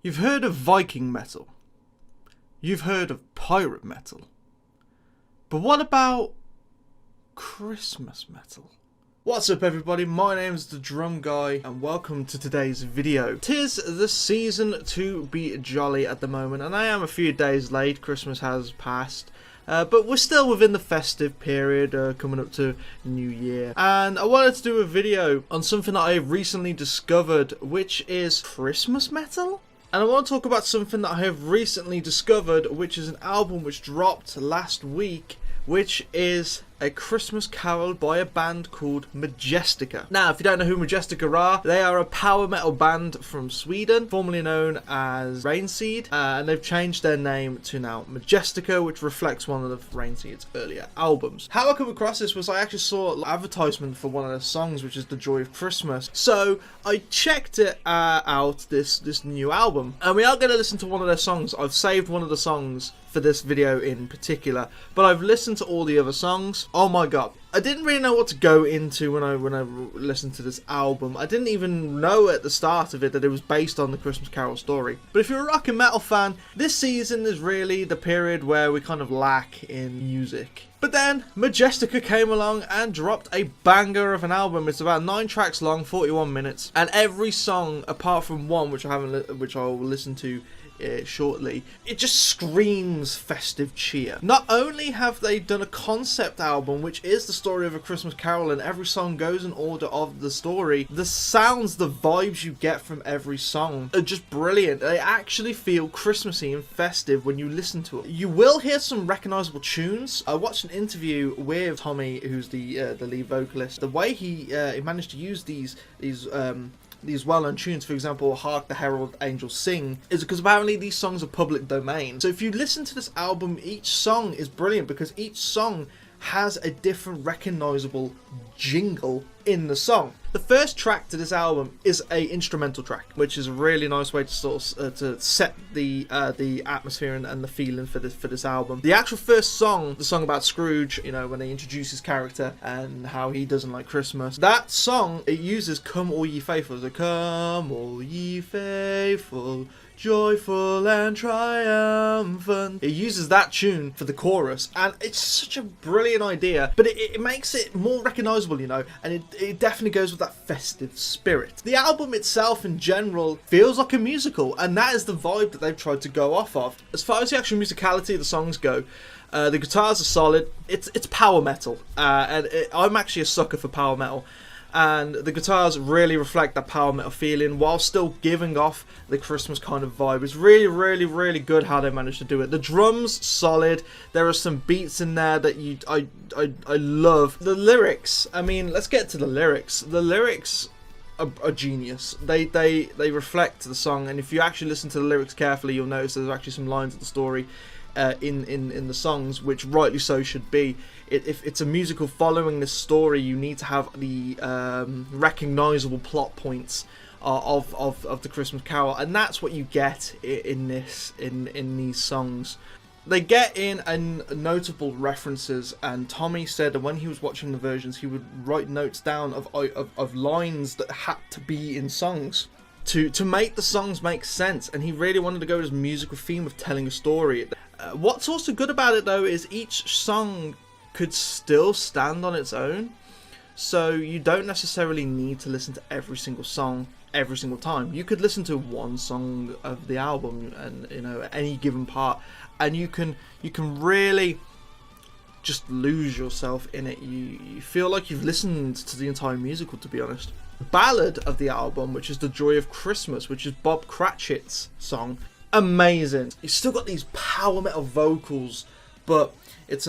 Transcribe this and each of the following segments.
You've heard of Viking metal. You've heard of pirate metal. But what about Christmas metal? What's up everybody, my name's the Drum Guy and welcome to today's video. 'Tis the season to be jolly at the moment and I am a few days late, Christmas has passed. But we're still within the festive period, coming up to New Year. And I wanted to do a video on something that I recently discovered, which is Christmas metal. And I want to talk about something that I have recently discovered, which is an album which dropped last week, which is a Christmas carol by a band called Majestica. Now, if you don't know who Majestica are, they are a power metal band from Sweden, formerly known as Rainseed, and they've changed their name to now Majestica, which reflects one of Rainseed's earlier albums. How I come across this was I actually saw an advertisement for one of their songs, which is The Joy of Christmas. So I checked it out, this new album, and we are going to listen to one of their songs. I've saved one of the songs for this video in particular, but I've listened to all the other songs. Oh my god, I didn't really know what to go into when I listened to this album. I didn't even know at the start of it that it was based on the Christmas Carol story. But if you're a rock and metal fan, this season is really the period where we kind of lack in music. But then Majestica came along and dropped a banger of an album. It's about 9 tracks long, 41 minutes, and every song apart from one, which I'll listen to shortly, it just screams festive cheer. Not only have they done a concept album, which is the story of a Christmas carol, and every song goes in order of the story, the sounds, the vibes you get from every song are just brilliant. They actually feel Christmassy and festive when you listen to it. You will hear some recognizable tunes. I watched an interview with Tommy, who's the lead vocalist. The way he managed to use these well-known tunes, for example, Hark the Herald Angels Sing, is because apparently these songs are public domain. So if you listen to this album, each song is brilliant because each song has a different recognizable jingle in the song. The first track to this album is a instrumental track, which is a really nice way to sort of to set the atmosphere and the feeling for this album. The actual first song, the song about Scrooge, you know, when they introduce his character and how he doesn't like Christmas, that song, it uses "Come All Ye Faithful." So "Come all ye faithful, joyful and triumphant." It uses that tune for the chorus, and it's such a brilliant idea, but it makes it more recognizable, you know, and it definitely goes with that festive spirit. The album itself in general feels like a musical, and that is the vibe that they've tried to go off of. As far as the actual musicality of the songs go, the guitars are solid. It's power metal, and I'm actually a sucker for power metal. And the guitars really reflect that power metal feeling while still giving off the Christmas kind of vibe. It's really, really, really good how they managed to do it. The drums, solid. There are some beats in there that I love. The lyrics, I mean, let's get to the lyrics. The lyrics are genius. They reflect the song, and if you actually listen to the lyrics carefully, you'll notice there's actually some lines of the story in the songs, which rightly so should be. If it's a musical following this story, you need to have the recognizable plot points of the Christmas Carol, and that's what you get in these songs. They get in notable references, and Tommy said that when he was watching the versions, he would write notes down of lines that had to be in songs to make the songs make sense, and he really wanted to go with his musical theme of telling a story. What's also good about it though is each song could still stand on its own, so you don't necessarily need to listen to every single song every single time. You could listen to one song of the album, and you know, any given part, and you can really just lose yourself in it. You feel like you've listened to the entire musical, to be honest. The ballad of the album, which is The Joy of Christmas, which is Bob Cratchit's song, amazing. You've still got these power metal vocals, but it's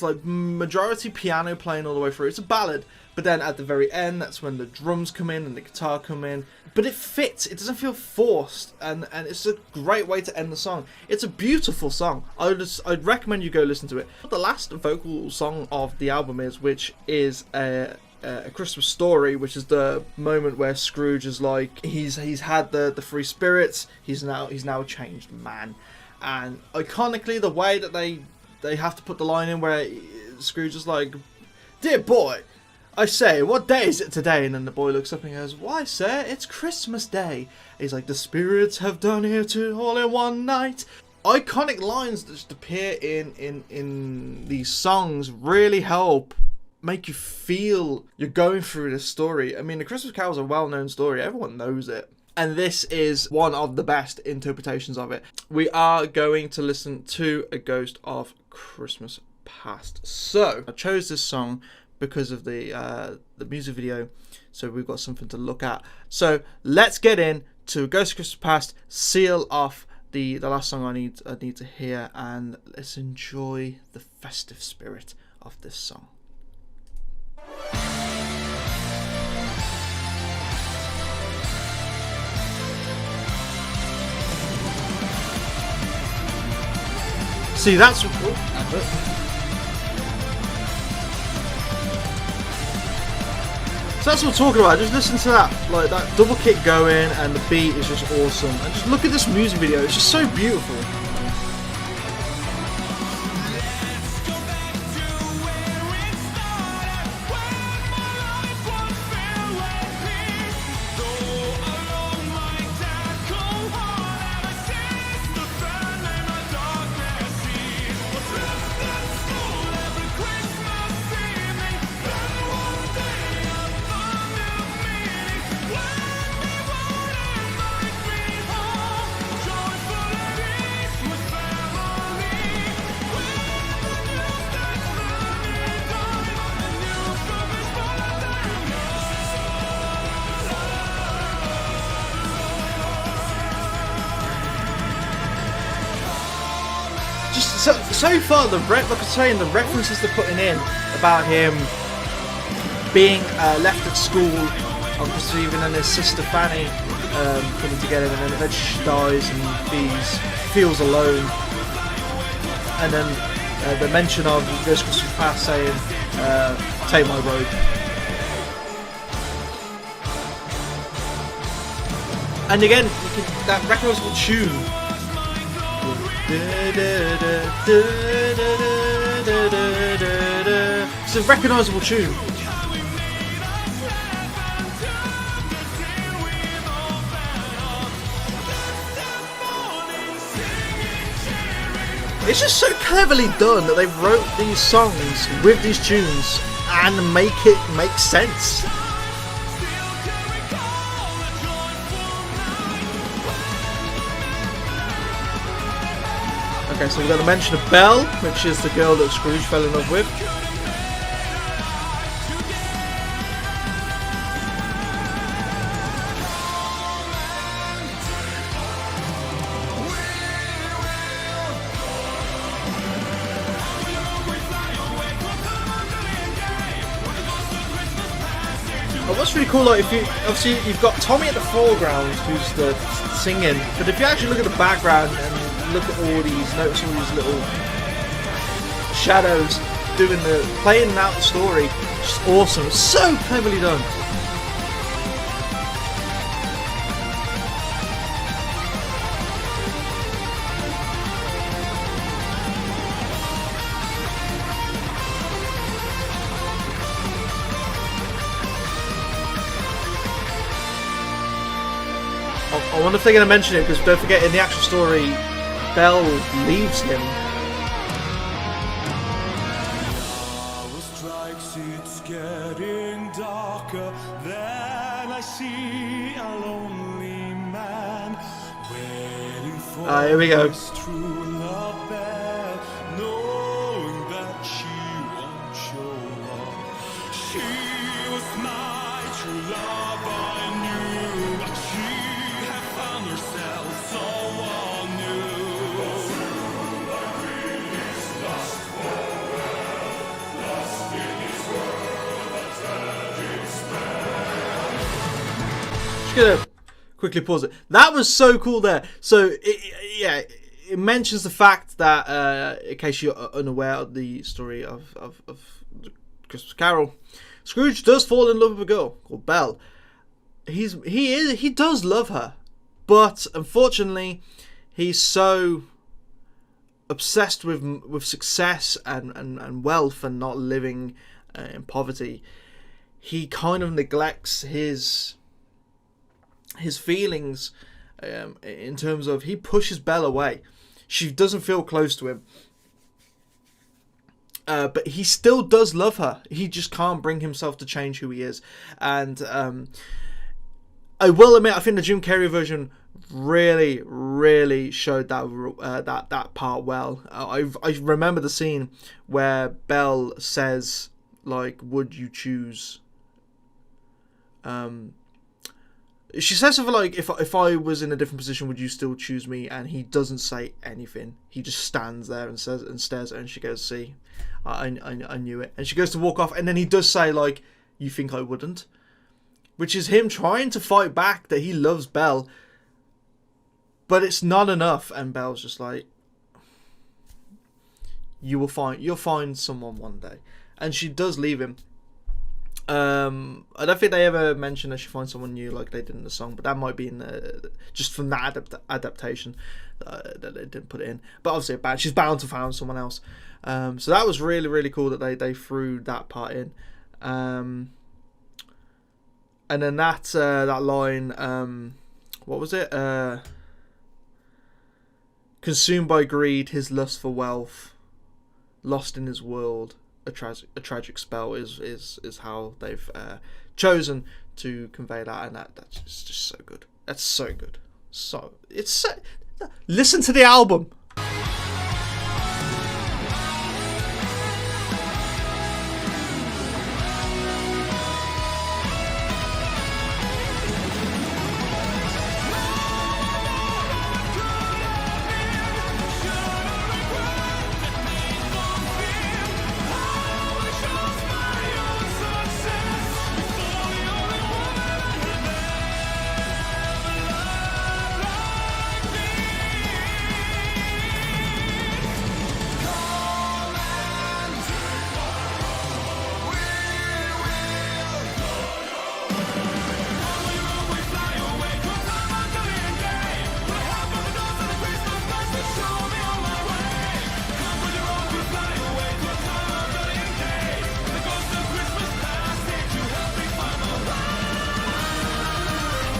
like majority piano playing all the way through. It's a ballad, but then at the very end, that's when the drums come in and the guitar come in. But it fits. It doesn't feel forced, and it's a great way to end the song. It's a beautiful song. I'd recommend you go listen to it. The last vocal song of the album is, which is a Christmas Story, which is the moment where Scrooge is like, he's had the free spirits. He's now a changed man, and iconically the way that they have to put the line in where Scrooge is like, "Dear boy, I say, what day is it today? And then the boy looks up and he goes, why, sir, it's Christmas Day. He's like, the spirits have done here to all in one night. Iconic lines that just appear in these songs really help make you feel you're going through this story. I mean, the Christmas Carol is a well-known story. Everyone knows it. And this is one of the best interpretations of it. We are going to listen to A Ghost of Christmas Past. So, I chose this song because of the music video, so we've got something to look at. So let's get in to Ghost of Christmas Past, seal off the last song I need to hear, and let's enjoy the festive spirit of this song. See, that's So that's what I'm talking about. Just listen to that, like that double kick going, and the beat is just awesome. And just look at this music video; it's just so beautiful. So far, like I'm saying, the references they're putting in about him being left at school on Christmas Eve, and then his sister Fanny coming together, and then eventually she dies and feels alone. And then the mention of Ghost of Christmas Past saying, "Take my robe." And again, that recognisable tune. It's a recognisable tune. It's just so cleverly done that they wrote these songs with these tunes and make it make sense. Okay, so we've got a mention of Belle, which is the girl that Scrooge fell in love with. Oh, what's really cool, like, if you obviously you've got Tommy at the foreground, who's the singing, but if you actually look at the background and look at all these, notice all these little shadows playing out the story, it's just awesome. It's so cleverly done. I wonder if they're going to mention it, because don't forget, in the actual story, Belle leaves him. Strikes, it's getting darker. Then I see a lonely man waiting for Here we go. his true love bed, knowing that she won't show up. She was my true love, I knew, but she had found herself someone new. Gonna quickly pause it. That was so cool there. So it mentions the fact that in case you're unaware of the story of the Christmas Carol, Scrooge does fall in love with a girl called Belle. He does love her, but unfortunately he's so obsessed with success and wealth and not living in poverty. he kind of neglects his feelings, in terms of he pushes Belle away. She doesn't feel close to him. But he still does love her. He just can't bring himself to change who he is. And I will admit, I think the Jim Carrey version really, really showed that that part well. I remember the scene where Belle says, like, "Would you choose?" She says something like, "If I was in a different position, would you still choose me?" And he doesn't say anything. He just stands there and stares at her, and she goes, "See, I knew it." And she goes to walk off, and then he does say, like, "You think I wouldn't?" Which is him trying to fight back that he loves Belle, but it's not enough. And Belle's just like, you'll find someone one day. And she does leave him. I don't think they ever mention that she finds someone new like they did in the song, but that might be in the, just from that adaptation that they didn't put it in. But obviously, she's bound to find someone else. So that was really, really cool that they threw that part in. And then that line, what was it? Consumed by greed, his lust for wealth, lost in his world. A tragic spell is how they've chosen to convey that, and that's just so good. That's so good. Listen to the album.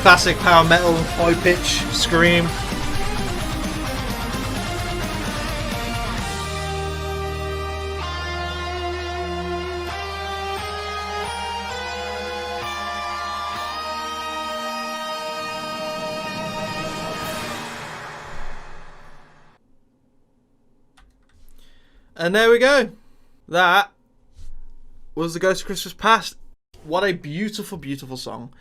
Classic power metal, high pitch scream. And there we go. That was The Ghost of Christmas Past. What a beautiful, beautiful song.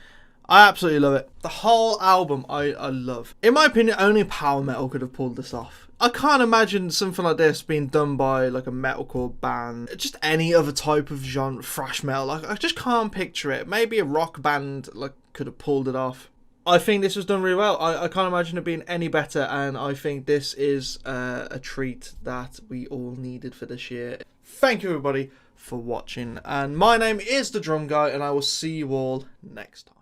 I absolutely love it. The whole album I love. In my opinion, only power metal could have pulled this off. I can't imagine something like this being done by like a metalcore band. Just any other type of genre, thrash metal. Like, I just can't picture it. Maybe a rock band like could have pulled it off. I think this was done really well. I can't imagine it being any better, and I think this is a treat that we all needed for this year. Thank you everybody for watching, and my name is The Drum Guy, and I will see you all next time.